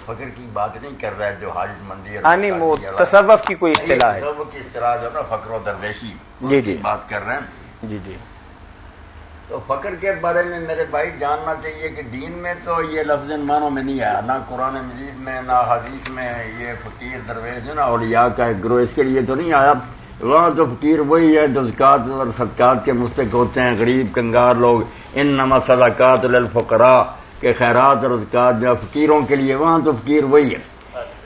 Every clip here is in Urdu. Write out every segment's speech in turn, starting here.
فقر کی بات نہیں کر رہا ہے جو حاجت مندی وہ تصوف کی کوئی اصطلاح ہے، تصوف کی اصطلاح جو ہے نا فقر و درویشی، جی اس کی بات کر رہے ہیں. جی جی. تو فقر کے بارے میں میرے بھائی جاننا چاہیے کہ دین میں تو یہ لفظ ان معنوں میں نہیں آیا، نہ قرآن مجید میں نہ حدیث میں. یہ فقیر درویش ہے نا اولیاء کا ایک گروہ، اس کے لیے تو نہیں آیا. وہاں تو فقیر وہی ہے جو زکوٰۃ اور صدقات کے مستحق ہوتے ہیں، غریب کنگار لوگ. انما صدقات للفقراء کہ خیرات اور زکوٰۃ جو فقیروں کے لیے، وہاں تو فقیر وہی ہے.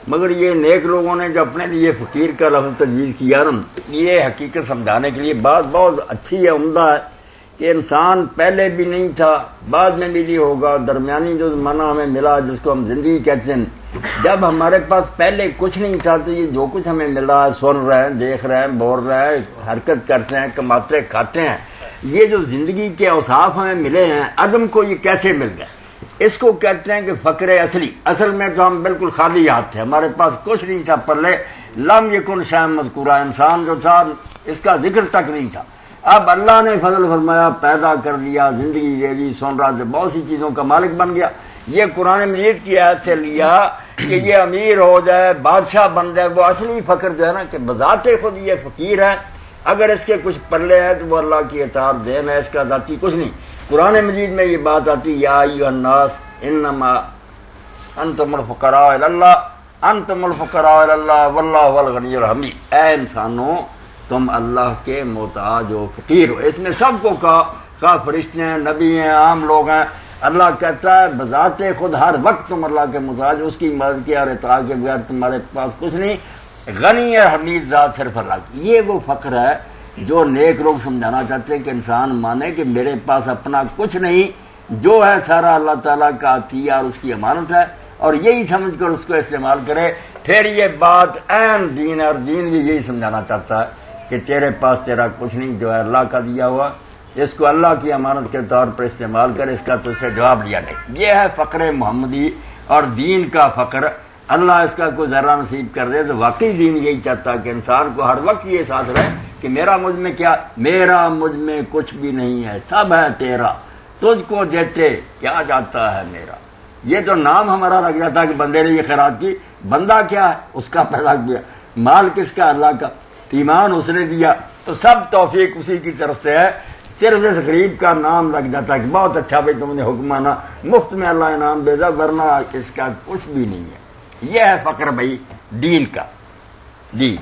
مگر یہ نیک لوگوں نے جو اپنے لیے فقیر کا لفظ تجویز کیا نا، یہ حقیقت سمجھانے کے لیے بات بہت اچھی ہے، عمدہ ہے کہ انسان پہلے بھی نہیں تھا، بعد میں بھی نہیں ہوگا. درمیانی جو زمانہ ہمیں ملا جس کو ہم زندگی کہتے ہیں، جب ہمارے پاس پہلے کچھ نہیں تھا تو یہ جو کچھ ہمیں ملا ہے، سن رہے ہیں، دیکھ رہے ہیں، بول رہے ہیں، حرکت کرتے ہیں، کماتے کھاتے ہیں، یہ جو زندگی کے اوصاف ہمیں ملے ہیں، عدم کو یہ کیسے مل گئے؟ اس کو کہتے ہیں کہ فقر اصلی. اصل میں تو ہم بالکل خالی ہاتھ تھے، ہمارے پاس کچھ نہیں تھا پلے. لم یکن شیئا مذکورا، انسان جو تھا اس کا ذکر تک نہیں تھا. اب اللہ نے فضل فرمایا، پیدا کر لیا، زندگی دے دی، سن رہا تھا، بہت سی چیزوں کا مالک بن گیا. یہ قرآن مجید کی آیت سے لیا کہ یہ امیر ہو جائے، بادشاہ بن جائے. وہ اصلی فقر جو ہے نا کہ بذات خود یہ فقیر ہے، اگر اس کے کچھ پلے ہے تو وہ اللہ کی اطاعت دین ہے، اس کا ذاتی کچھ نہیں. قرآن مجید میں یہ بات آتی، یا ایھا الناس انما انتم الفقراء الی اللہ، انتم الفقراء الی اللہ واللہ هو الغنی الحمید. اے انسانوں تم اللہ کے محتاج ہو، فقیر ہو. اس میں سب کو کہا فرشتے ہیں، نبی ہیں، عام لوگ ہیں. اللہ کہتا ہے بذات خود ہر وقت تم اللہ کے محتاج، اس کی مدد کی اور اطاعت کے بغیر تمہارے پاس کچھ نہیں. غنی ہے حمید ذات صرف اللہ کی. یہ وہ فقر ہے جو نیک لوگ سمجھانا چاہتے ہیں کہ انسان مانے کہ میرے پاس اپنا کچھ نہیں، جو ہے سارا اللہ تعالیٰ کا عطیہ اور اس کی امانت ہے، اور یہی سمجھ کر اس کو استعمال کرے. پھر یہ بات عین دین ہے، اور دین بھی یہی سمجھانا چاہتا ہے کہ تیرے پاس تیرا کچھ نہیں، جو ہے اللہ کا دیا ہوا، اس کو اللہ کی امانت کے طور پر استعمال کر، اس کا تجھ سے جواب لیا نہیں. یہ ہے فقر محمدی اور دین کا فقر. اللہ اس کا کوئی ذرہ نصیب کر دے تو واقعی دین یہی چاہتا ہے کہ انسان کو ہر وقت یہ احساس رہے کہ میرا مجھ میں کیا، میرا مجھ میں کچھ بھی نہیں ہے، سب ہے تیرا، تجھ کو دیتے کیا جاتا ہے میرا. یہ تو نام ہمارا رکھ جاتا ہے کہ بندے نے یہ خیرات کی. بندہ کیا ہے؟ اس کا پیدا کیا. مال کس کا؟ اللہ کا. ایمان اس نے دیا. تو سب توفیق اسی کی طرف سے ہے. صرف اس غریب کا نام لگ جاتا ہے کہ بہت اچھا بھائی تم نے حکم مانا، مفت میں اللہ انعام بھیجا، ورنہ اس کا کچھ بھی نہیں ہے. یہ ہے فقر بھائی دین کا. جی